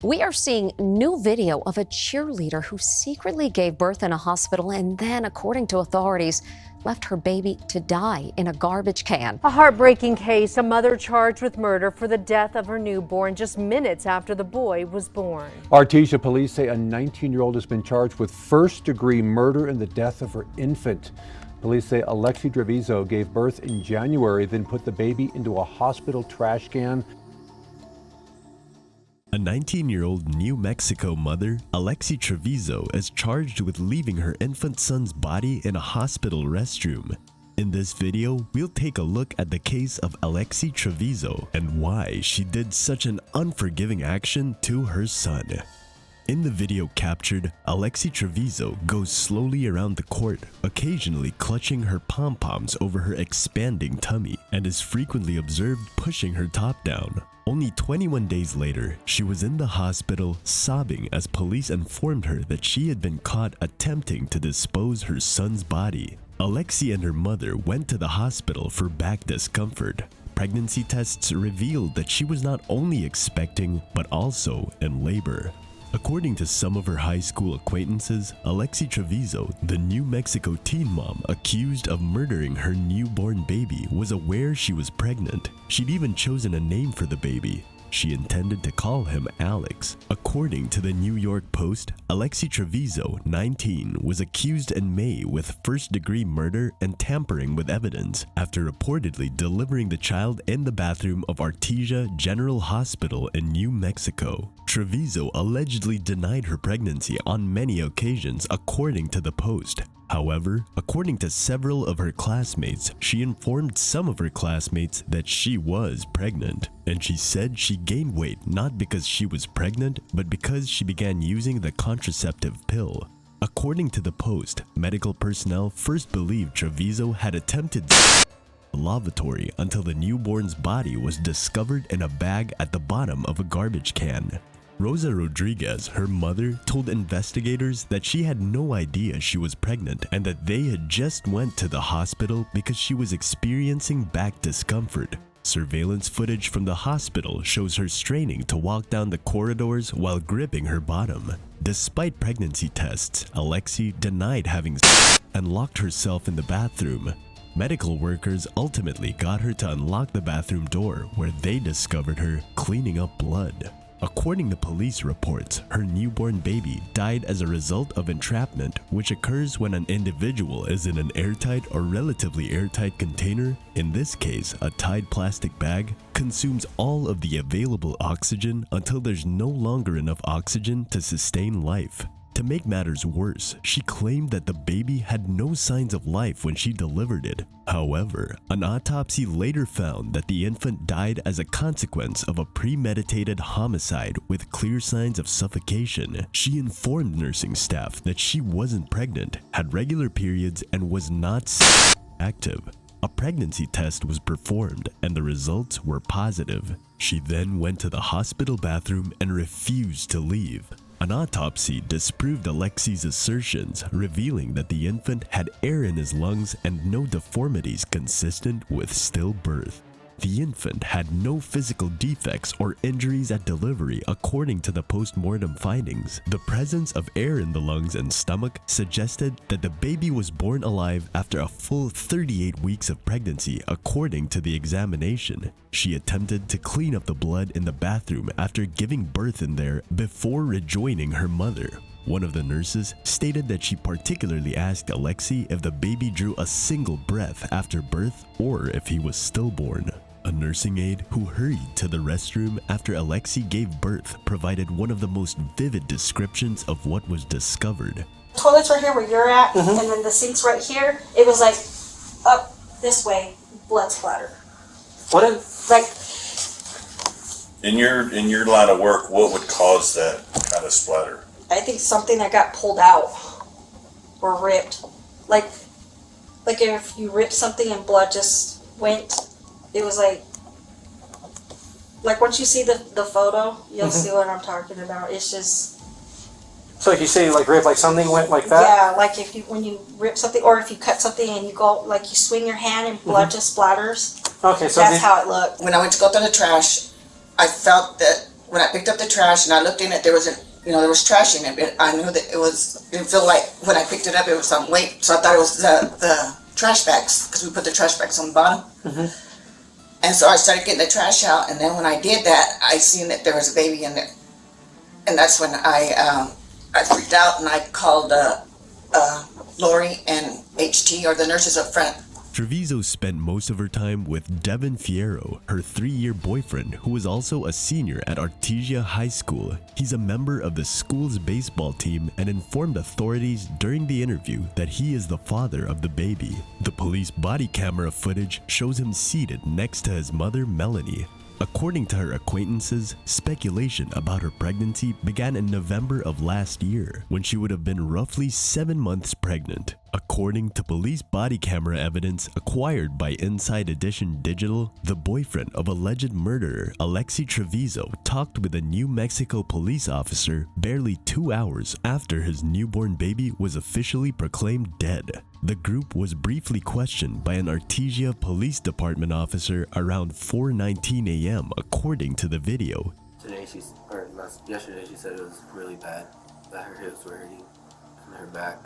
We are seeing new video of a cheerleader who secretly gave birth in a hospital and then, according to authorities, left her baby to die in a garbage can. A heartbreaking case, a mother charged with murder for the death of her newborn just minutes after the boy was born. Artesia police say a 19-year-old has been charged with first-degree murder in the death of her infant. Police say Alexee Trevizo gave birth in January, then put the baby into a hospital trash can. A 19-year-old New Mexico mother, Alexee Trevizo, is charged with leaving her infant son's body in a hospital restroom. In this video, we'll take a look at the case of Alexee Trevizo and why she did such an unforgiving action to her son. In the video captured, Alexee Trevizo goes slowly around the court, occasionally clutching her pom-poms over her expanding tummy, and is frequently observed pushing her top down. Only 21 days later, she was in the hospital sobbing as police informed her that she had been caught attempting to dispose her son's body. Alexee and her mother went to the hospital for back discomfort. Pregnancy tests revealed that she was not only expecting, but also in labor. According to some of her high school acquaintances, Alexee Trevizo, the New Mexico teen mom accused of murdering her newborn baby, was aware she was pregnant. She'd even chosen a name for the baby. She intended to call him Alex. According to the New York Post, Alexee Trevizo, 19, was accused in May with first-degree murder and tampering with evidence after reportedly delivering the child in the bathroom of Artesia General Hospital in New Mexico. Trevizo allegedly denied her pregnancy on many occasions, according to the Post. However, according to several of her classmates, she informed some of her classmates that she was pregnant, and she said she gained weight not because she was pregnant, but because she began using the contraceptive pill. According to the Post, medical personnel first believed Trevizo had attempted the lavatory until the newborn's body was discovered in a bag at the bottom of a garbage can. Rosa Rodriguez, her mother, told investigators that she had no idea she was pregnant and that they had just went to the hospital because she was experiencing back discomfort. Surveillance footage from the hospital shows her straining to walk down the corridors while gripping her bottom. Despite pregnancy tests, Alexee denied having sex and locked herself in the bathroom. Medical workers ultimately got her to unlock the bathroom door, where they discovered her cleaning up blood. According to police reports, her newborn baby died as a result of entrapment, which occurs when an individual is in an airtight or relatively airtight container, in this case a tied plastic bag, consumes all of the available oxygen until there's no longer enough oxygen to sustain life. To make matters worse, she claimed that the baby had no signs of life when she delivered it. However, an autopsy later found that the infant died as a consequence of a premeditated homicide with clear signs of suffocation. She informed nursing staff that she wasn't pregnant, had regular periods, and was not active. A pregnancy test was performed and the results were positive. She then went to the hospital bathroom and refused to leave. An autopsy disproved Alexee's assertions, revealing that the infant had air in his lungs and no deformities consistent with stillbirth. The infant had no physical defects or injuries at delivery, according to the post-mortem findings. The presence of air in the lungs and stomach suggested that the baby was born alive after a full 38 weeks of pregnancy, according to the examination. She attempted to clean up the blood in the bathroom after giving birth in there before rejoining her mother. One of the nurses stated that she particularly asked Alexee if the baby drew a single breath after birth or if he was stillborn. A nursing aide who hurried to the restroom after Alexee gave birth provided one of the most vivid descriptions of what was discovered. Toilet's right here where you're at, and then the sink's right here. It was like up this way, blood splatter. What is like in your line of work? What would cause that kind of splatter? I think something that got pulled out or ripped, like if you rip something and blood just went. It was like once you see the photo, you'll see what I'm talking about. It's just. So like you say, like rip, like something went like that? Yeah, like when you rip something, or if you cut something and you go, like you swing your hand and blood just splatters. Okay, so that's how it looked. When I went to go through the trash, I felt that when I picked up the trash and I looked in it, there was there was trash in it. But I knew that it didn't feel like when I picked it up, it was some weight. So I thought it was the trash bags, because we put the trash bags on the bottom. And so I started getting the trash out, and then when I did that, I seen that there was a baby in there. And that's when I freaked out, and I called Lori and HT, or the nurses up front. Trevizo spent most of her time with Devin Fierro, her 3-year boyfriend, who was also a senior at Artesia High School. He's a member of the school's baseball team and informed authorities during the interview that he is the father of the baby. The police body camera footage shows him seated next to his mother, Melanie. According to her acquaintances, speculation about her pregnancy began in November of last year, when she would have been roughly 7 months pregnant. According to police body camera evidence acquired by Inside Edition Digital, the boyfriend of alleged murderer Alexee Trevizo talked with a New Mexico police officer barely 2 hours after his newborn baby was officially proclaimed dead. The group was briefly questioned by an Artesia Police Department officer around 4:19 a.m. according to the video. Yesterday she said it was really bad, that her hips were hurting and her back.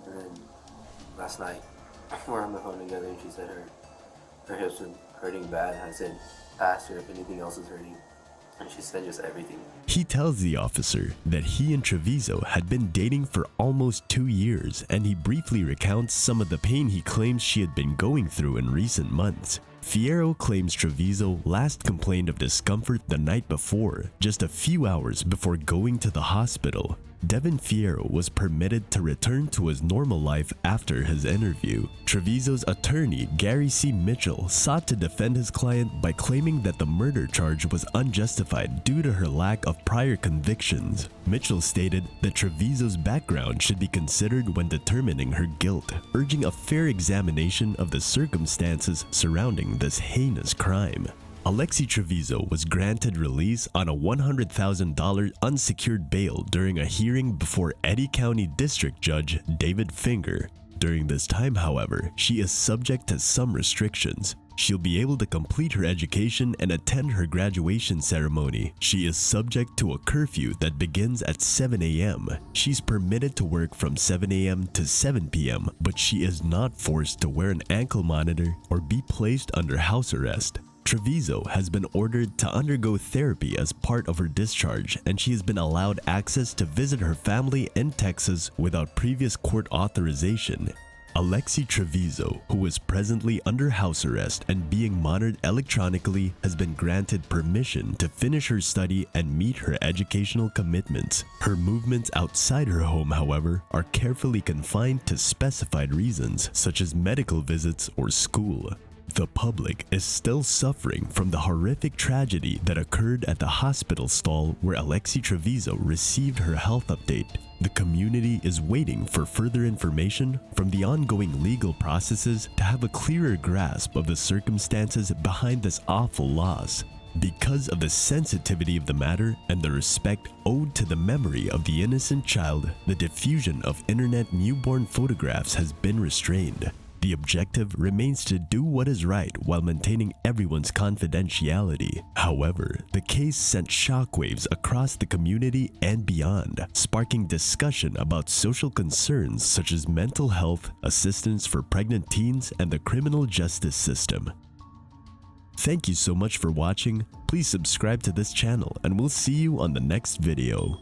And then last night we're on the phone together and she said her hips were hurting bad. I said, asked her if anything else was hurting, and she said just everything. He tells the officer that he and Trevizo had been dating for almost 2 years, and he briefly recounts some of the pain he claims she had been going through in recent months. Fierro claims Trevizo last complained of discomfort the night before, just a few hours before going to the hospital. Devin Fierro was permitted to return to his normal life after his interview. Trevizo's attorney, Gary C. Mitchell, sought to defend his client by claiming that the murder charge was unjustified due to her lack of prior convictions. Mitchell stated that Trevizo's background should be considered when determining her guilt, urging a fair examination of the circumstances surrounding this heinous crime. Alexee Trevizo was granted release on a $100,000 unsecured bail during a hearing before Eddy County District Judge David Finger. During this time, however, she is subject to some restrictions. She'll be able to complete her education and attend her graduation ceremony. She is subject to a curfew that begins at 7 a.m. She's permitted to work from 7 a.m. to 7 p.m., but she is not forced to wear an ankle monitor or be placed under house arrest. Trevizo has been ordered to undergo therapy as part of her discharge, and she has been allowed access to visit her family in Texas without previous court authorization. Alexee Trevizo, who is presently under house arrest and being monitored electronically, has been granted permission to finish her study and meet her educational commitments. Her movements outside her home, however, are carefully confined to specified reasons, such as medical visits or school. The public is still suffering from the horrific tragedy that occurred at the hospital stall where Alexee Trevizo received her health update. The community is waiting for further information from the ongoing legal processes to have a clearer grasp of the circumstances behind this awful loss. Because of the sensitivity of the matter and the respect owed to the memory of the innocent child, the diffusion of internet newborn photographs has been restrained. The objective remains to do what is right while maintaining everyone's confidentiality. However, the case sent shockwaves across the community and beyond, sparking discussion about social concerns such as mental health, assistance for pregnant teens, and the criminal justice system. Thank you so much for watching. Please subscribe to this channel, and we'll see you on the next video.